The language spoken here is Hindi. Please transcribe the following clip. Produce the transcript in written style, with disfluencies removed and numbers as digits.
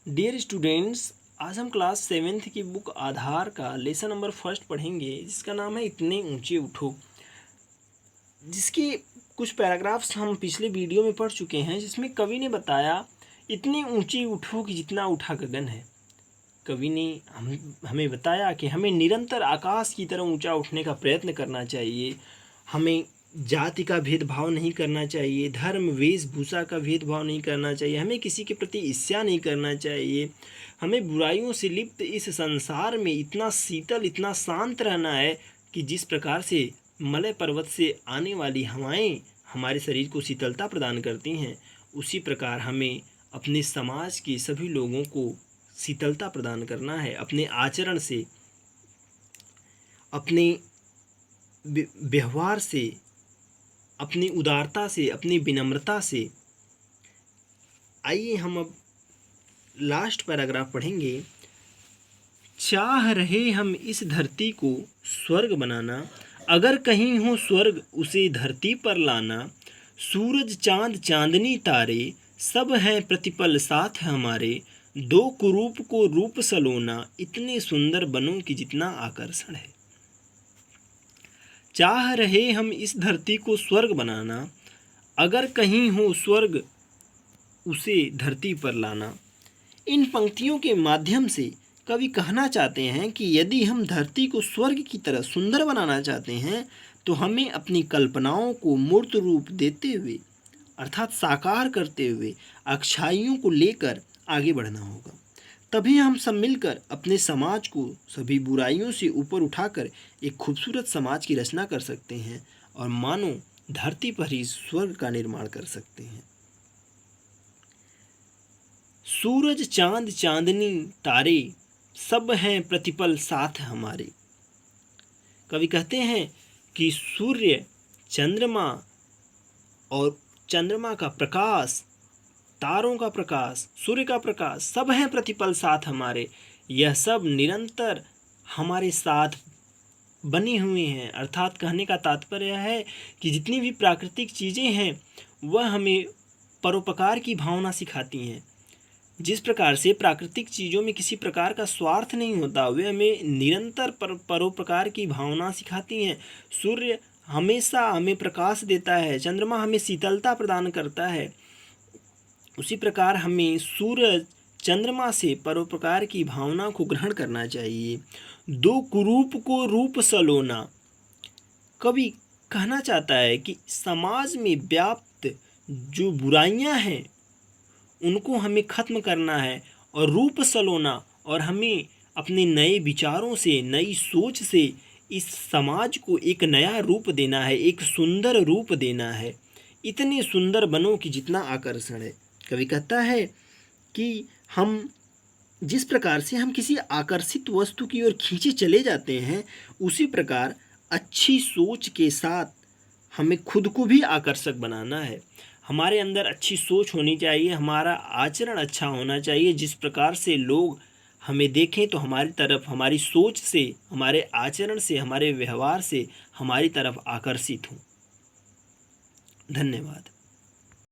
डियर स्टूडेंट्स, आज हम क्लास 7th की बुक आधार का लेसन नंबर फर्स्ट पढ़ेंगे, जिसका नाम है इतने ऊंचे उठो। जिसकी कुछ पैराग्राफ्स हम पिछले वीडियो में पढ़ चुके हैं, जिसमें कवि ने बताया इतने ऊंचे उठो कि जितना उठा गगन है। कवि ने हमें बताया कि हमें निरंतर आकाश की तरह ऊंचा उठने का प्रयत्न करना चाहिए। हमें जाति का भेदभाव नहीं करना चाहिए, धर्म वेशभूषा का भेदभाव नहीं करना चाहिए, हमें किसी के प्रति ईर्ष्या नहीं करना चाहिए। हमें बुराइयों से लिप्त इस संसार में इतना शीतल, इतना शांत रहना है कि जिस प्रकार से मलय पर्वत से आने वाली हवाएं हमारे शरीर को शीतलता प्रदान करती हैं, उसी प्रकार हमें अपने समाज के सभी लोगों को शीतलता प्रदान करना है। अपने आचरण से, अपने व्यवहार से, अपनी उदारता से, अपनी विनम्रता से। आइए हम अब लास्ट पैराग्राफ पढ़ेंगे। चाह रहे हम इस धरती को स्वर्ग बनाना, अगर कहीं हो स्वर्ग उसे धरती पर लाना। सूरज चांद चांदनी तारे सब हैं प्रतिपल साथ हमारे। दो कुरूप को रूप सलोना, इतने सुंदर बनो कि जितना आकर्षण है। चाह रहे हम इस धरती को स्वर्ग बनाना, अगर कहीं हो स्वर्ग उसे धरती पर लाना। इन पंक्तियों के माध्यम से कवि कहना चाहते हैं कि यदि हम धरती को स्वर्ग की तरह सुंदर बनाना चाहते हैं, तो हमें अपनी कल्पनाओं को मूर्त रूप देते हुए, अर्थात साकार करते हुए, अच्छाइयों को लेकर आगे बढ़ना होगा। तभी हम सब मिलकर अपने समाज को सभी बुराइयों से ऊपर उठाकर एक खूबसूरत समाज की रचना कर सकते हैं और मानो धरती पर ही स्वर्ग का निर्माण कर सकते हैं। सूरज चांद चांदनी तारे सब हैं प्रतिपल साथ हमारे। कवि कहते हैं कि सूर्य, चंद्रमा और चंद्रमा का प्रकाश, तारों का प्रकाश, सूर्य का प्रकाश, सब हैं प्रतिपल साथ हमारे। यह सब निरंतर हमारे साथ बने हुए हैं। अर्थात कहने का तात्पर्य है कि जितनी भी प्राकृतिक चीज़ें हैं वह हमें परोपकार की भावना सिखाती हैं। जिस प्रकार से प्राकृतिक चीज़ों में किसी प्रकार का स्वार्थ नहीं होता, वे हमें निरंतर परोपकार की भावना सिखाती हैं। सूर्य हमेशा हमें प्रकाश देता है, चंद्रमा हमें शीतलता प्रदान करता है। उसी प्रकार हमें सूरज, चंद्रमा से परोपकार की भावना को ग्रहण करना चाहिए। दो कुरूप को रूप सलोना। कवि कहना चाहता है कि समाज में व्याप्त जो बुराइयां हैं उनको हमें खत्म करना है और रूप सलोना, और हमें अपने नए विचारों से, नई सोच से इस समाज को एक नया रूप देना है, एक सुंदर रूप देना है। इतने सुंदर बनो कि जितना आकर्षण है। कवि कहता है कि हम जिस प्रकार से हम किसी आकर्षित वस्तु की ओर खींचे चले जाते हैं, उसी प्रकार अच्छी सोच के साथ हमें खुद को भी आकर्षक बनाना है। हमारे अंदर अच्छी सोच होनी चाहिए, हमारा आचरण अच्छा होना चाहिए। जिस प्रकार से लोग हमें देखें तो हमारी तरफ, हमारी सोच से, हमारे आचरण से, हमारे व्यवहार से हमारी तरफ आकर्षित हों। धन्यवाद।